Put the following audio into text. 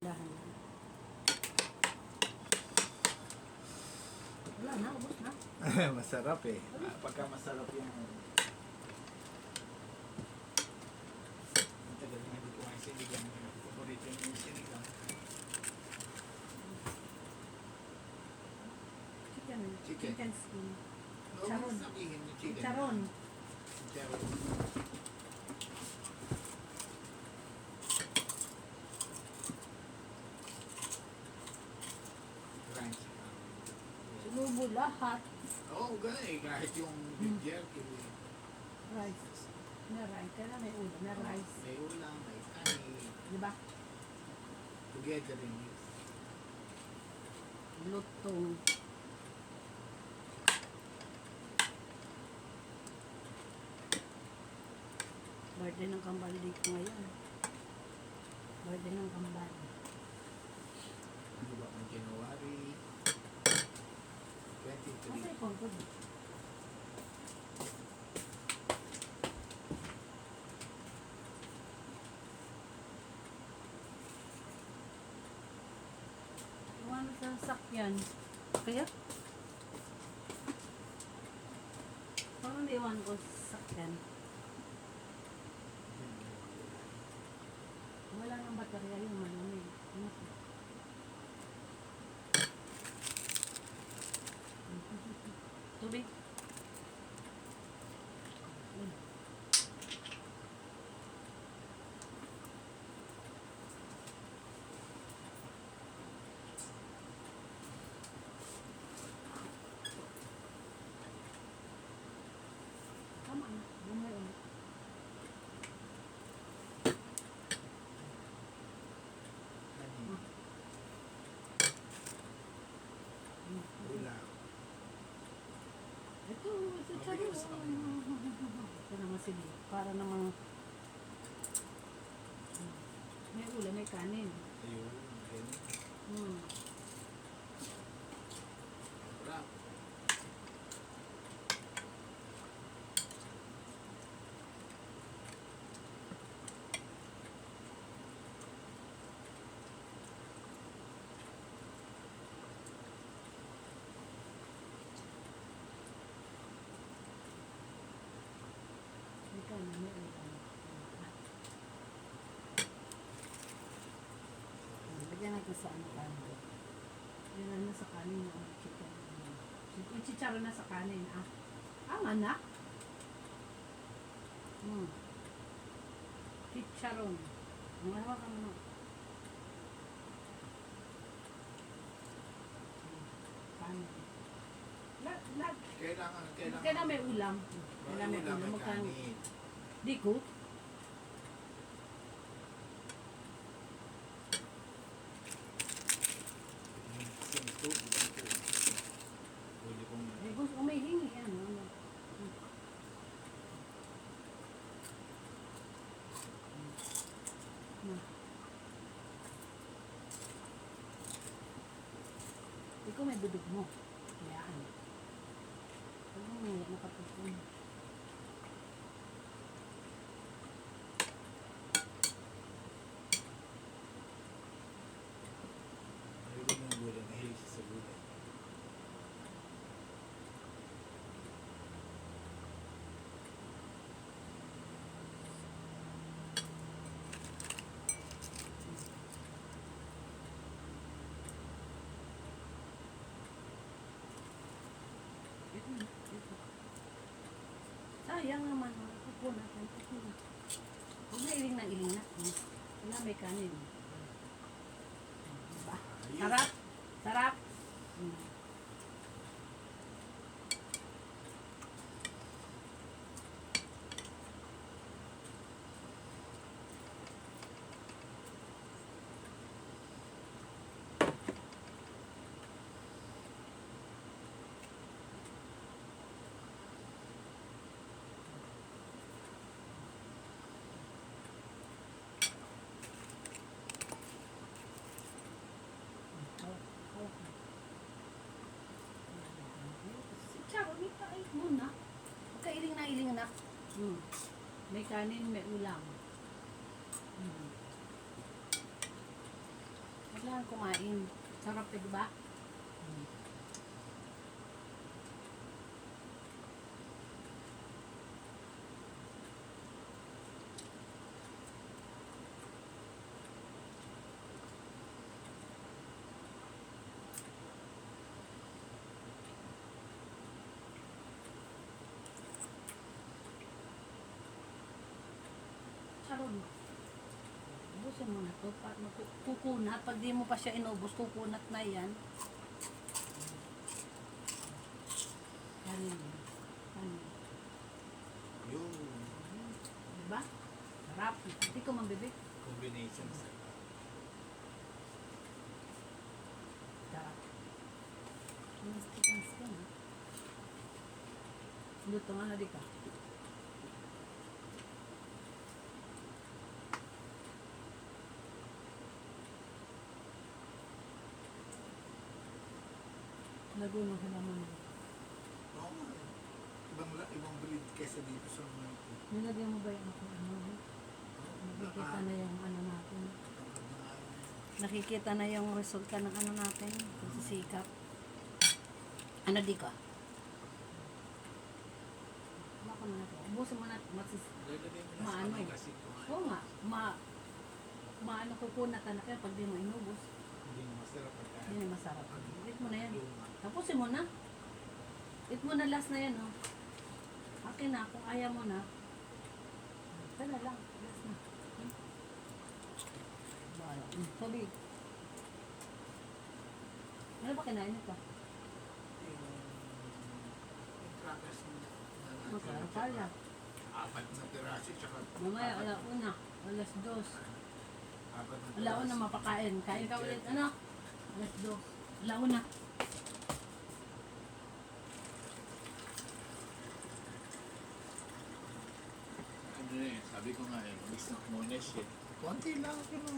Dahan lang. Wala na, ubos na. Masarap eh. Pagka masarap yung... Ang tagal na hindi ko nga sinigang. Paborito yung sinigang. Chicken skin. Charon. Sabihin yung chicken. Charon. Charon. Rice. Sinubo lahat. Oo, gano'n eh. Kahit yung jerky. Rice. Na rice. Kaya may ulam na rice. May ulam, may kanin. Diba? Together in it. Lutong. Birthday ng kambal day ko ngayon. Birthday ng kambal. Di ba kung January 23. Masay po ko. Iwan sa sakyan. Kaya? Parang naiwan ko sa sakyan. Wala nang baterya yung malamig. Tubig. Tama na. Bumay ulit. Ulam. Ito Charon. Ito naman sila. Para namang may ulam, may kanin. Ayun. Ayun. Hmm. Sarap. May kanin, may ulam. Lagyan natin sa ano kanin. Yan na sa kanin yung chicken. Yung chicharon na sa kanin. Ang anak. Chicharon. Ang anak ka mo. Kanin. Kailangan may ulam. Kailangan may ulam. Magkano? Di ko. Eh, gusto ko may hingi yan. Ano? Ikaw may budog mo. Kayaan. Huwag mo nga nakapagpun. Ayun yung gulay. Mahilig siya sa gulay. Ito. Sayang naman. Kupo natin. Huwag na iling na. Wala may kanin. Diba? Sarap. Sarap. Charon, ipait muna. Huwag ka iling na. May kanin, may ulam. Kailangan kumain. Sarap eh, di ba? Charon. Ubusin mo na to. Kukunat. Pag di mo pa siya inubos, kukunat na yan. Kanin. Kanin. Yung Diba? Sarap. Hindi ko mabibig. combination sa Sarap. Mas chicken skin, ha? Luto nga na di ka. Laguno ka naman. Oo nga eh. Ibang breed kaysa dito sa mga ito. Nilagyan mo ba yung ako? Ano? Nakikita na yung ano natin. Nakikita na yung resulta ng ano natin. Pagsisikap. Ano di ka? Baka mo na to. Ubusin mo na. Lalagay mo na sa Maano? kamay kasi kumain. Oo nga. Maano kukunatan na kaya pag di mo inubos. Hindi na masarap pagkain. Hindi na masarap. Eat mo na yan. Luma. Tapusin mo na. Eat mo na last na yan, oh. Akin na, kung ayaw mo na. Ito na lang. Last na. Bahala. Sabi. Ano ba kinain ito? Yung crackers na Masarap pala. 4 na piraso tsaka Mamaya, alauna. Alas 2. 4 na Alauna mapakain. Kain ka ulit. Ano? Alas 2. Alauna. Ano eh, sabi ko nga eh, mag-snack muna siya. Konti lang, pero